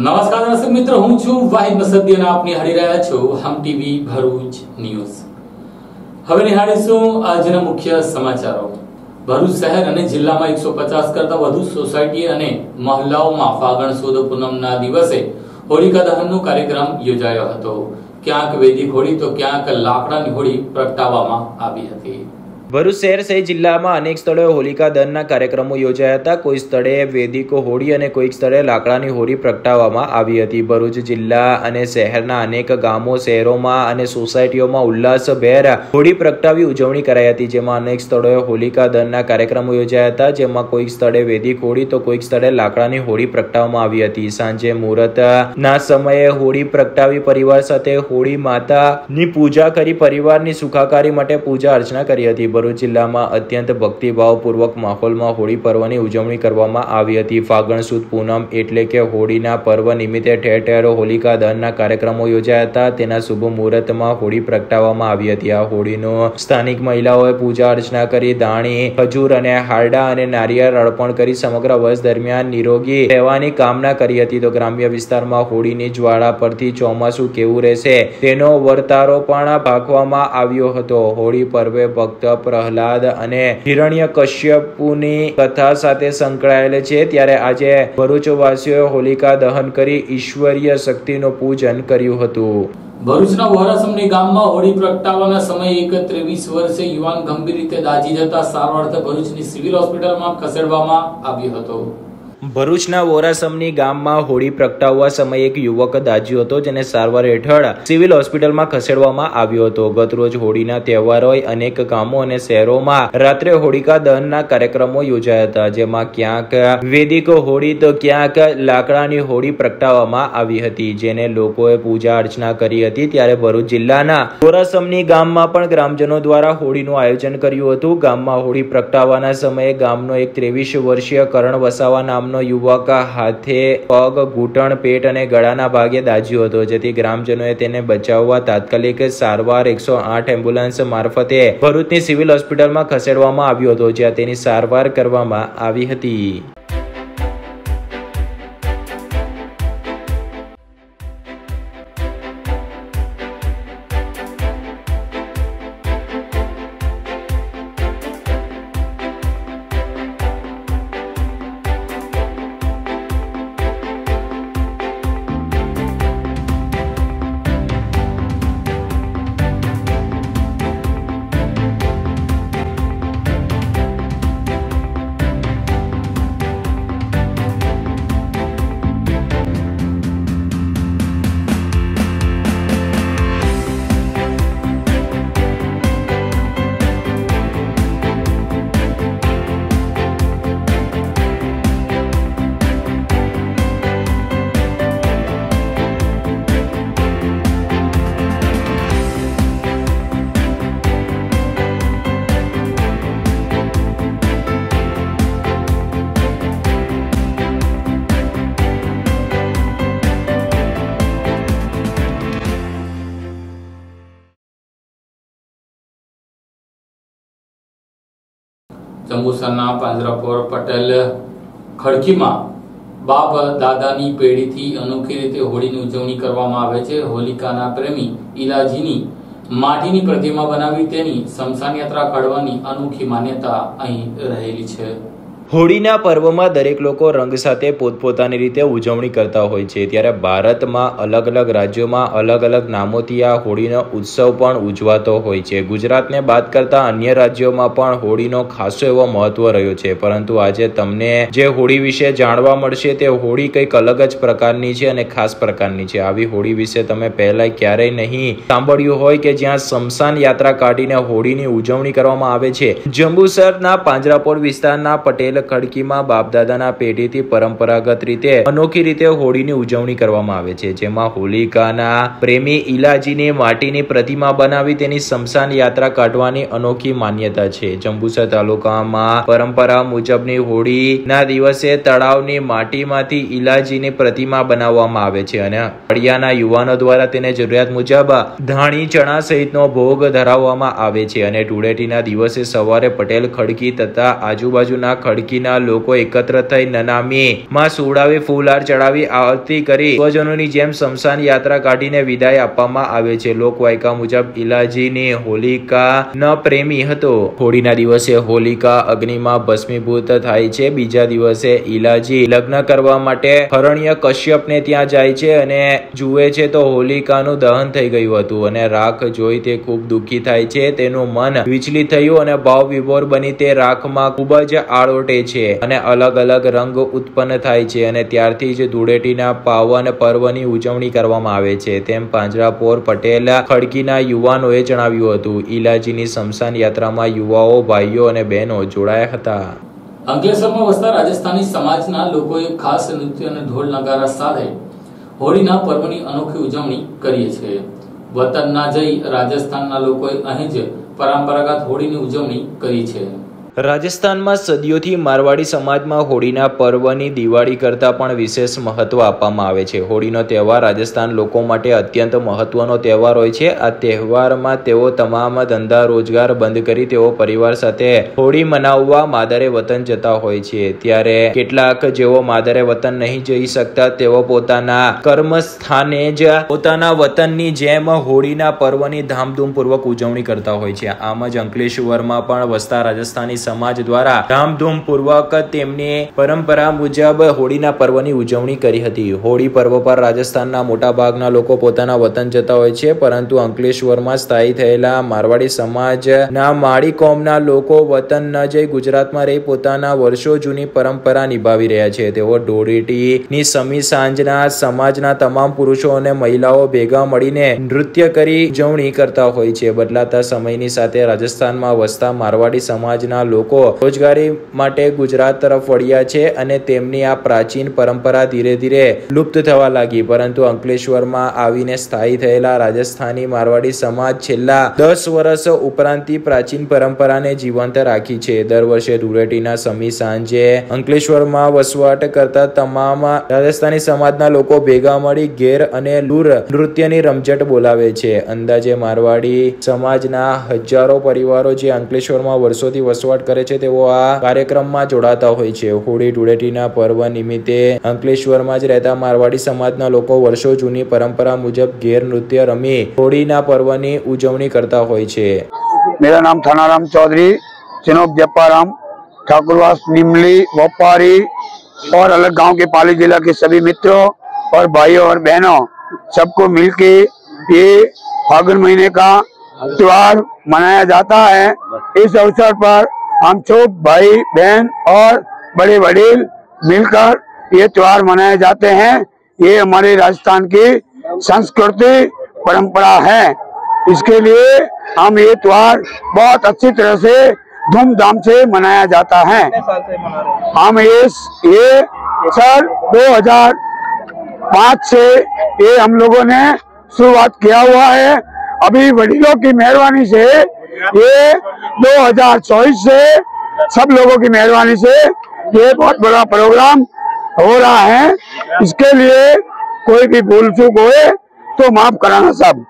નમસ્કાર દર્શક મિત્રો, હું છું વાહિદ મસદી અને આપ નિહાળી રહ્યા છો હમ ટીવી ભરૂચ ન્યૂઝ। હવે નિહાળીશું આજના મુખ્ય સમાચારો। ભરૂચ શહેર અને જિલ્લામાં 150 કરતા વધુ સોસાયટી અને મહોલ્લાઓમાં ફાગણ સુદ પૂનમના દિવસે હોલિકા દહનનો કાર્યક્રમ યોજાયો હતો। ક્યાંક વૈદિક હોળી તો ક્યાંક લાકડાની હોળી પ્રગટાવવામાં આવી હતી। ભરૂચ શહેર સહિત જિલ્લામાં અનેક સ્થળોએ હોલિકા દહનના કાર્યક્રમો યોજાયા હતા। કોઈ સ્થળે વૈદિક હોળી અને કોઈક સ્થળે લાકડાની હોળી પ્રગટાવવામાં આવી હતી। ભરૂચ જિલ્લા અને શહેરના અનેક ગામો, શહેરોમાં અને સોસાયટીઓમાં ઉલ્લાસભેર હોળી પ્રગટાવી ઉજવણી કરાઈ હતી, જેમાં અનેક સ્થળોએ હોલિકા દહનના કાર્યક્રમો યોજાયા હતા, જેમાં કોઈક સ્થળે વૈદિક હોળી તો કોઈક સ્થળે લાકડાની હોળી પ્રગટાવવામાં આવી હતી। સાંજે મુહૂર્તના સમયે હોળી પ્રગટાવી પરિવાર સાથે હોળી માતાની પૂજા કરી પરિવારની સુખાકારી માટે પૂજા અર્ચના કરી હતી। ભરૂચ જિલ્લામાં અત્યંત ભક્તિભાવપૂર્વક માહોલમાં હોળી પર્વની ઉજવણી કરવામાં આવી હતી। ફાગણ સુદ પૂનમ એટલે કે હોળીના પર્વ નિમિત્તે ઠેર ઠેર હોલિકા દહનના કાર્યક્રમો યોજાયા હતા। તેના શુભ મુહૂર્તમાં હોળી પ્રગટાવવામાં આવી હતી। આ હોળીનો સ્થાનિક મહિલાઓએ પૂજા અર્ચના કરી દાણી, ખજૂર અને હારડા અને નારિયેળ અર્પણ કરી સમગ્ર વર્ષ દરમિયાન નિરોગી રહેવાની કામના કરી હતી। તો ગ્રામ્ય વિસ્તારમાં હોળીની જ્વાળા પરથી ચોમાસું કેવું રહેશે તેનો વર્તારો પણ ભાંકવામાં આવ્યો હતો। હોળી પર્વે ભક્ત પ્રહલાદ અને હિરણ્યકશ્યપુની કથા સાથે સંકળાયેલ છે, ત્યારે આજે ભરૂચવાસીઓએ હોલિકા દહન કરી ઈશ્વરીય શક્તિનું પૂજન કર્યું હતું। ભરૂચના વોરાસમની ગામમાં હોળી પ્રગટાવવાના સમયે એક 23 વર્ષીય યુવાન ગંભીર રીતે દાઝી જતા સારવાર અર્થે ભરૂચની સિવિલ હોસ્પિટલમાં ખસેડવામાં આવ્યો હતો। ભરૂચના વોરાસમની ગામમાં હોળી પ્રગટાવવા સમયે એક યુવક દાઝ્યો હતો, જેને સારવાર હેઠળ સિવિલ હોસ્પિટલમાં ખસેડવામાં આવ્યો હતો। ગતરોજ હોળીના તહેવારોએ અનેક ગામો અને શહેરોમાં રાત્રે હોલિકા દહનના કાર્યક્રમો યોજાયા હતા, જેમાં ક્યાંક વૈદિક હોળી તો ક્યાંક લાકડાની હોળી પ્રગટાવવામાં આવી હતી, જેને લોકોએ પૂજા અર્ચના કરી હતી। ત્યારે ભરૂચ જિલ્લાના વોરાસમની ગામમાં પણ ગ્રામજનો દ્વારા હોળીનું આયોજન કર્યું હતું। ગામમાં હોળી પ્રગટાવવાના સમયે ગામનો એક 23 વર્ષીય કરણ વસાવા નામનો યુવક હાથે, પગ, ઘૂંટણ, પેટ અને ગળાના ભાગે દાઝ્યો હતો, જેથી ગ્રામજનોએ તેને બચાવવા તાત્કાલિક સારવાર 108 એમ્બ્યુલન્સ મારફતે ભરૂચની સિવિલ હોસ્પિટલમાં ખસેડવામાં આવ્યો હતો, જ્યાં તેની સારવાર કરવામાં આવી હતી। જંબુસરના પાંજરાપોર પટેલ ખડકીમાં બાપ દાદાની પેઢીથી અનોખી રીતે હોળીની ઉજવણી કરવામાં આવે છે। હોલિકાના પ્રેમી ઇલાજીની માટીની પ્રતિમા બનાવી તેની શમશાન યાત્રા કાઢવાની અનોખી માન્યતા અહીં રહેલી છે। હોળીના પર્વમાં દરેક લોકો રંગ સાથે પોતપોતાની રીતે ઉજવણી કરતા હોય છે, ત્યારે ભારતમાં અલગ અલગ રાજ્યોમાં અલગ અલગ નામોથી આ હોળીનો ઉત્સવ પણ ઉજવાતો હોય છે। ગુજરાતને બાદ કરતા અન્ય રાજ્યોમાં પણ હોળીનો ખાસો એવો મહત્વ રહ્યો છે, પરંતુ આજે તમને જે હોળી વિશે જાણવા મળશે તે હોળી કંઈક અલગ જ પ્રકારની છે અને ખાસ પ્રકારની છે। આવી હોળી વિશે તમે પહેલા ક્યારેય નહીં સાંભળ્યું હોય કે જ્યાં શમશાન યાત્રા કાઢીને હોળીની ઉજવણી કરવામાં આવે છે। જંબુસરના પાંજરાપોર વિસ્તારના પટેલ ખડકીમાં બાપદાદાના પેઢીથી પરંપરાગત રીતે અનોખી રીતે હોળીની ઉજવણી કરવામાં આવે છે, જેમાં હોલિકાના પ્રેમી ઇલાજીની માટીની પ્રતિમા બનાવી તેની શમશાન યાત્રા કાઢવાની અનોખી માન્યતા છે। જંબુસર તાલુકામાં પરંપરા મુજબની હોળીના દિવસે તળાવની માટીમાંથી ઇલાજીની પ્રતિમા બનાવવામાં આવે છે અને ફળિયાના યુવાનો દ્વારા તેને જરૂરિયાત મુજબ ધાણી, ચણા સહિતનો ભોગ ધરાવવામાં આવે છે અને ધૂળેટીના દિવસે સવારે પટેલ ખડકી તથા આજુબાજુના ખડકી ઓળખીના લોકો એકત્ર થઈ નનામી માં સુવડાવી ફૂલહાર ચડાવી આરતી કરી સ્વજનોની જેમ શમશાન યાત્રા કાઢીને વિદાય આપવામાં આવે છે. લોકવાયકા મુજબ ઈલાજીની હોલિકા ન પ્રેમી હતો. હોળીના દિવસે હોલિકા અગ્નિમાં ભસ્મીભૂત થાય છે. બીજા દિવસે ઈલાજી લગ્ન કરવા માટે હરણ્ય કશ્યપને ત્યાં જાય છે અને જુએ છે તો હોલિકાનું દહન થઈ ગયું હતું અને રાખ જોઈ તે ખૂબ દુઃખી થાય છે. તેનું મન વિચલિત થયું અને ભાવ વિભોર બની તે રાખમાં ખૂબ જ આળોટે છે અને અલગ અલગ રંગ ઉત્પન્ન થાય છે અને ત્યારથી જ ધૂળેટીના પાવન પર્વની ઉજવણી કરવામાં આવે છે તેમ પાંજરાપોર પટેલ ખડકીના યુવાનોએ જણાવ્યું હતું. ઈલાજીની શમશાન યાત્રામાં યુવાઓ, ભાઈઓ અને બહેનો જોડાયા હતા. અંકલેશ્વરમાં વસતા રાજસ્થાની સમાજના લોકોએ ખાસ નૃત્ય અને ઢોલ નગારા સાથે હોળીના પર્વની અનોખી ઉજવણી કરી છે. વતન ના જઈ રાજસ્થાનના લોકોએ અહીં જ પરંપરાગત હોળીની ઉજવણી કરી છે. રાજસ્થાનમાં સદીઓથી મારવાડી સમાજમાં હોળીના પર્વની દિવાળી કરતાં પણ વિશેષ મહત્વ આપવામાં આવે છે. હોળીનો તહેવાર રાજસ્થાન લોકો માટે અત્યંત મહત્વનો તહેવાર હોય છે. આ તહેવારમાં તેઓ તમામ ધંધા રોજગાર બંધ કરી તેઓ પરિવાર સાથે હોળી મનાવવા માદરે વતન જતા હોય છે. ત્યારે કેટલાક જેઓ માદરે વતન નહીં જઈ શકતા તેઓ પોતાના કર્મસ્થાને જ પોતાના વતનની જેમ હોળીના પર્વની ધામધૂમપૂર્વક ઉજવણી કરતા હોય છે. આમ જ અંકલેશ્વરમાં પણ વસતા રાજસ્થાની સમાજ દ્વારા ધામધૂમપૂર્વક તેમની પરંપરા મુજબ હોળીના પર્વની ઉજવણી કરી હતી. હોળી પર્વ પર રાજસ્થાનના મોટા ભાગના લોકો પોતાના વતન જતા હોય છે, પરંતુ અંકલેશ્વરમાં સ્થાયી થયેલા મારવાડી સમાજના માળી કોમના લોકો વતન ન જઈ ગુજરાતમાં રહી પોતાના વર્ષો જૂની પરંપરા નિભાવી રહ્યા છે. તેઓ ધૂળેટીની સમી સાંજના સમાજના તમામ પુરુષો અને મહિલાઓ ભેગા મળીને નૃત્ય કરી ઉજવણી કરતા હોય છે. બદલાતા સમયની સાથે રાજસ્થાનમાં વસતા મારવાડી સમાજના લોકો રોજગારી માટે ગુજરાત તરફ વળ્યા છે અને તેમની આ પ્રાચીન પરંપરા ધીરે ધીરે લુપ્ત થવા લાગી. પરંતુ અંકલેશ્વરમાં આવીને સ્થાયી થયેલા રાજસ્થાની મારવાડી સમાજ છેલ્લા 10 વર્ષ ઉપરાંતથી પ્રાચીન પરંપરાને જીવંત રાખી છે. દર વર્ષે ધૂળેટીના સમી સાંજે અંકલેશ્વરમાં વસવાટ કરતા તમામ રાજસ્થાની સમાજના લોકો ભેગા મળી ઘેર અને લૂર નૃત્યની રમઝટ બોલાવે છે. અંદાજે મારવાડી સમાજના હજારો પરિવારો જે અંકલેશ્વરમાં વર્ષોથી વસવાટ કરે છે તેઓ આ કાર્યક્રમમાં જોડાતા હોય છે. હોળી ધૂળેટીના પર્વ નિમિત્તે અંકલેશ્વરમાં જ રહેતા મારવાડી સમાજના લોકો વર્ષો જૂની પરંપરા મુજબ ઘેર નૃત્ય રમી હોળીના પર્વની ઉજવણી કરતા હોય છે. मेरा नाम थानाराम चौधरी, चिनोक जप्पाराम, ठाकुरवास, निमली, वोपारी और अलग गांव के पाली जिला के सभी मित्रों और भाइयों और बहनों सबको मिलके ये फागुन महीने का त्योहार मनाया जाता है. इस अवसर पर हम सब भाई बहन और बड़े वडील मिलकर ये त्योहार मनाए जाते हैं. ये हमारे राजस्थान की संस्कृति परंपरा है. इसके लिए हम ये त्योहार बहुत अच्छी तरह से धूमधाम से मनाया जाता है. हम ये साल 2005 से ये हम लोगों ने शुरुआत किया हुआ है. अभी वडीलों की मेहरबानी से ये 2024 से सब लोगों की मेहरबानी से ये बहुत बड़ा प्रोग्राम हो रहा है. इसके लिए कोई भी भूल चूक हुए तो माफ कराना सब.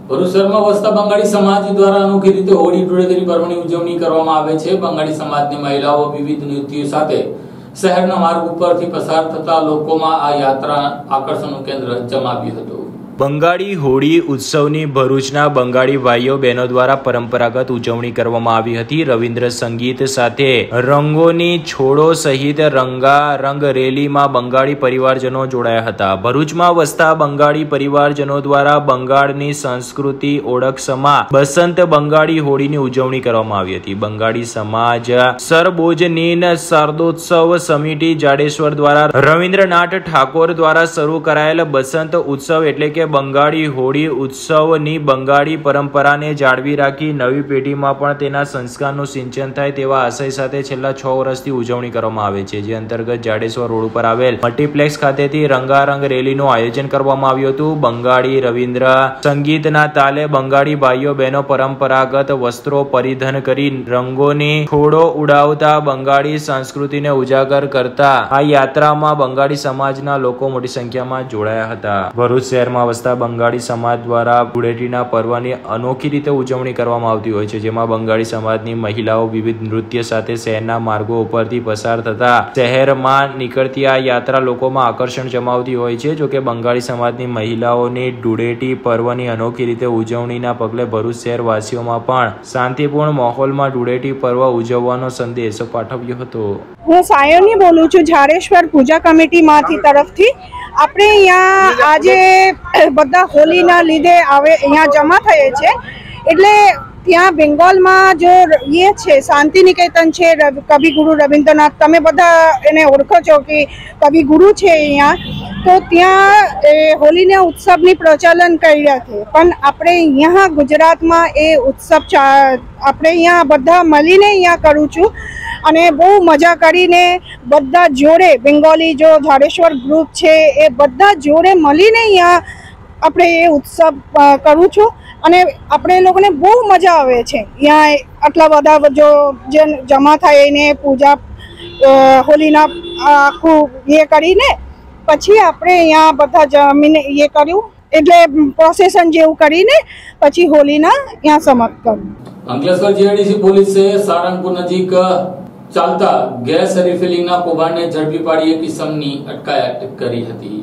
ભરૂચ શહેરમાં વસતા બંગાળી સમાજ દ્વારા અનોખી રીતે હોળી ધૂળેટી પર્વની ઉજવણી કરવામાં આવે છે. બંગાળી સમાજની મહિલાઓ વિવિધ નૃત્યો સાથે શહેરના માર્ગ ઉપરથી પસાર થતા લોકોમાં આ યાત્રા આકર્ષણનું કેન્દ્ર જમાવ્યું હતું. બંગાળી હોળી ઉત્સવની ભરૂચના બંગાળી ભાઈઓ બહેનો દ્વારા પરંપરાગત ઉજવણી કરવામાં આવી હતી. રવિન્દ્ર સંગીત સાથે રંગોની છોડો સહિત રંગારંગ રેલીમાં બંગાળી પરિવારજનો જોડાયા હતા. ભરૂચમાં વસતા બંગાળી પરિવારજનો દ્વારા બંગાળની સંસ્કૃતિ ઓળખ સમા બસંત બંગાળી હોળીની ઉજવણી કરવામાં આવી હતી. બંગાળી સમાજ સરબોજનીન શારદોત્સવ સમિતિ જાડેશ્વર દ્વારા રવિન્દ્રનાથ ઠાકોર દ્વારા શરૂ કરાયેલ બસંત ઉત્સવ એટલે કે બંગાળી હોળી ઉત્સવની બંગાળી પરંપરાને જાળવી રાખી નવી પેઢીમાં પણ તેના સંસ્કારનું સિંચન થાય તેવા આશય સાથે છેલ્લા 6 વર્ષથી ઉજવણી કરવામાં આવે છે. જે અંતર્ગત જાડેશ્વર રોડ ઉપર આવેલ મલ્ટીપ્લેક્સ ખાતેથી રંગારંગ રેલીનું આયોજન કરવામાં આવ્યું હતું. બંગાળી રવિન્દ્ર સંગીતના તાલે બંગાળી ભાઈઓ બહેનો પરંપરાગત વસ્ત્રો પરિધાન કરી રંગોની છોડો ઉડાવતા બંગાળી સંસ્કૃતિને ઉજાગર કરતા આ યાત્રામાં બંગાળી સમાજના લોકો મોટી સંખ્યામાં જોડાયા હતા. ભરૂચ શહેરમાં બંગાળી સમાજ દ્વારા ધૂળેટીના પર્વની અનોખી રીતે ઉજવણી કરવામાં આવતી હોય છે, જેમાં બંગાળી સમાજની મહિલાઓ વિવિધ નૃત્ય સાથે શહેરના માર્ગો ઉપરથી પસાર થતા શહેરમાં નીકળતી આ યાત્રા લોકોમાં આકર્ષણ જમાવતી હોય છે. જોકે બંગાળી સમાજની મહિલાઓની ધૂળેટી પર્વની અનોખી રીતે ઉજવણીના પગલે ભરૂચ શહેરવાસીઓમાં પણ શાંતિપૂર્ણ માહોલમાં ધૂળેટી પર્વ ઉજવવાનો સંદેશ પાઠવ્યો હતો. હું સાયોની બોલું છું, જાડેશ્વર પૂજા કમિટીમાંથી તરફથી. આપણે અહીંયા આજે બધા હોલીના લીધે અહીંયા જમા થઈએ છે. એટલે ત્યાં બેંગોલમાં જો એ છે શાંતિ નિકેતન છે, કવિગુરુ રવિન્દ્રનાથ, તમે બધા એને ઓળખો છો કે કવિગુરુ છે અહીંયા. તો ત્યાં હોલીના ઉત્સવની પ્રચલન કર્યા છે. પણ આપણે અહીંયા ગુજરાતમાં એ ઉત્સવ આપણે અહીંયા બધા મળીને અહીંયા કરું છું અને બહુ મજા કરીને બધા જોડે બેંગોલી જો જાડેશ્વર ગ્રુપ છે એ બધા જોડે મળીને અહીંયા આપણે એ ઉત્સવ કરું છું અને આપણે લોકોને બહુ મજા આવે છે. અહીંયા આટલા બધા જો જે જમા થાય એને પૂજા હોલીના આખું એ કરીને પછી આપણે અહીંયા બધા જમીને એ કર્યું એટલે પ્રોસેસન જેવું કરીને પછી હોલીના અહીંયા સમાપ્ત કર્યું. અંકલેશ્વર જીઆઈડીસી પોલીસે સારંગપુર નજીક ચાલતા ગેસ રિફિલિંગના કૌભાંડને ઝડપી પાડી એક ઇસમની અટકાયત કરી હતી.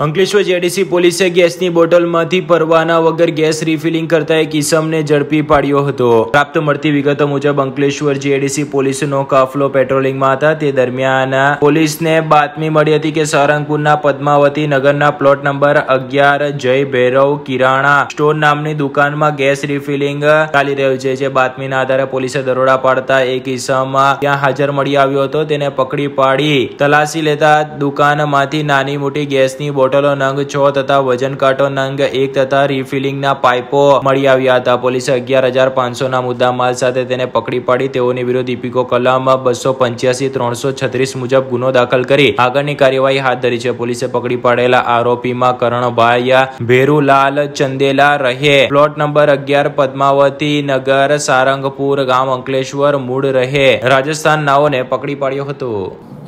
અંકલેશ્વર જીઆઈડીસી પોલીસે ગેસની બોટલમાંથી પરવાના વગર ગેસ રિફિલિંગ કરતા એક ઇસમને ઝડપી પાડ્યો હતો. પ્રાપ્ત મળતી વિગતો મુજબ અંકલેશ્વર જીઆઈડીસી પોલીસનો કાફલો પેટ્રોલિંગમાં હતા. તે દરમિયાન પોલીસને બાતમી મળી હતી કે સારંગપુરના પદ્માવતી નગરના પ્લોટ નંબર 11 જય ભૈરવ કિરાણા સ્ટોર નામની દુકાનમાં ગેસ રિફિલિંગ ચાલી રહ્યું છે. જે બાતમીના આધારે પોલીસે દરોડા પાડતા એક ઇસમ ત્યાં હાજર મળી આવ્યો હતો. તેને પકડી પાડી તલાશી લેતા દુકાનમાંથી નાની મોટી ગેસની બોટલો નંગ 6 તથા વજન કાંટો નંગ 1 તથા રિફિલિંગના પાઇપો મળી આવ્યા હતા. પોલીસે 11,500 મુદ્દા માલ સાથે તેને પકડી પાડી તેઓની વિરુદ્ધ ઇપીકો કલમ 285 336 મુજબ ગુનો દાખલ કરી આગળની કાર્યવાહી હાથ ધરી છે. પોલીસે પકડી પાડેલા આરોપીમાં કરણભાઈ ભેરુલાલ ચંદેલા રહે પ્લોટ નંબર 11 પદ્માવતી નગર સારંગપુર ગામ અંકલેશ્વર મૂળ રહે રાજસ્થાન નાઓને પકડી પાડ્યો હતો.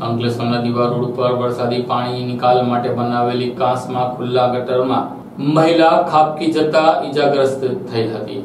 અંકલેશ્વરના દીવા રોડ ઉપર વરસાદી પાણી નિકાલ માટે બનાવેલી કાંસમાં ખુલ્લા ગટરમાં મહિલા ખાબકી જતા ઈજાગ્રસ્ત થઈ હતી.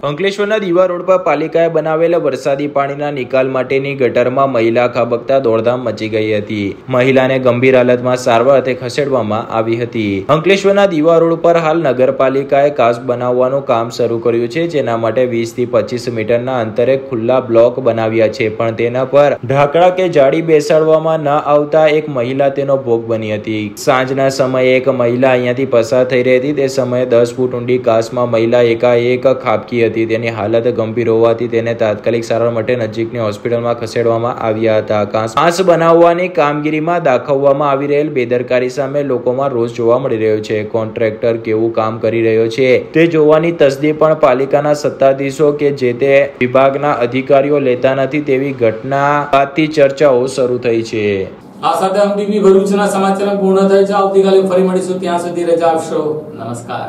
અંકલેશ્વરના દીવા રોડ પર પાલિકાએ બનાવેલા વરસાદી પાણીના નિકાલ માટેની ગટરમાં મહિલા ખાબકતા દોડધામ મચી ગઈ હતી. મહિલાને ગંભીર હાલતમાં સારવાર અર્થે ખસેડવામાં આવી હતી. અંકલેશ્વરના દીવા રોડ પર હાલ નગરપાલિકાએ કાંસ બનાવવાનું કામ શરૂ કર્યું છે, જેના માટે 20 થી 25 મીટરના અંતરે ખુલ્લા બ્લોક બનાવ્યા છે. પણ તેના પર ઢાંકણા કે જાળી બેસાડવામાં ન આવતા એક મહિલા તેનો ભોગ બની હતી. સાંજના સમયે એક મહિલા અહીંયાથી પસાર થઈ રહી હતી. તે સમયે 10 ફૂટ ઊંડી કાંસમાં મહિલા એકાએક ખાબકી હતી. તેની હાલત ગંભીર હોવાથી તેને તાત્કાલિક સારવાર માટે નજીકની હોસ્પિટલમાં ખસેડવામાં આવ્યા હતા. કાંસ બનાવવાની કામગીરીમાં દાખવવામાં આવી રહેલ બેદરકારી સામે લોકોમાં રોષ જોવા મળી રહ્યો છે. કોન્ટ્રાક્ટર કેવું કામ કરી રહ્યો છે તે જોવાની તસદી પણ પાલિકાના સત્તાધીશો કે જે તે વિભાગના અધિકારીઓ લેતા નથી તેવી ઘટના બાદથી ચર્ચાઓ શરૂ થઈ છે. આ સાથે એમટીવી ભરૂચના સમાચાર પૂર્ણ થાય છે. આવતીકાલે ફરી મળીશું. ત્યાં સુધી રજા આપશો. નમસ્કાર.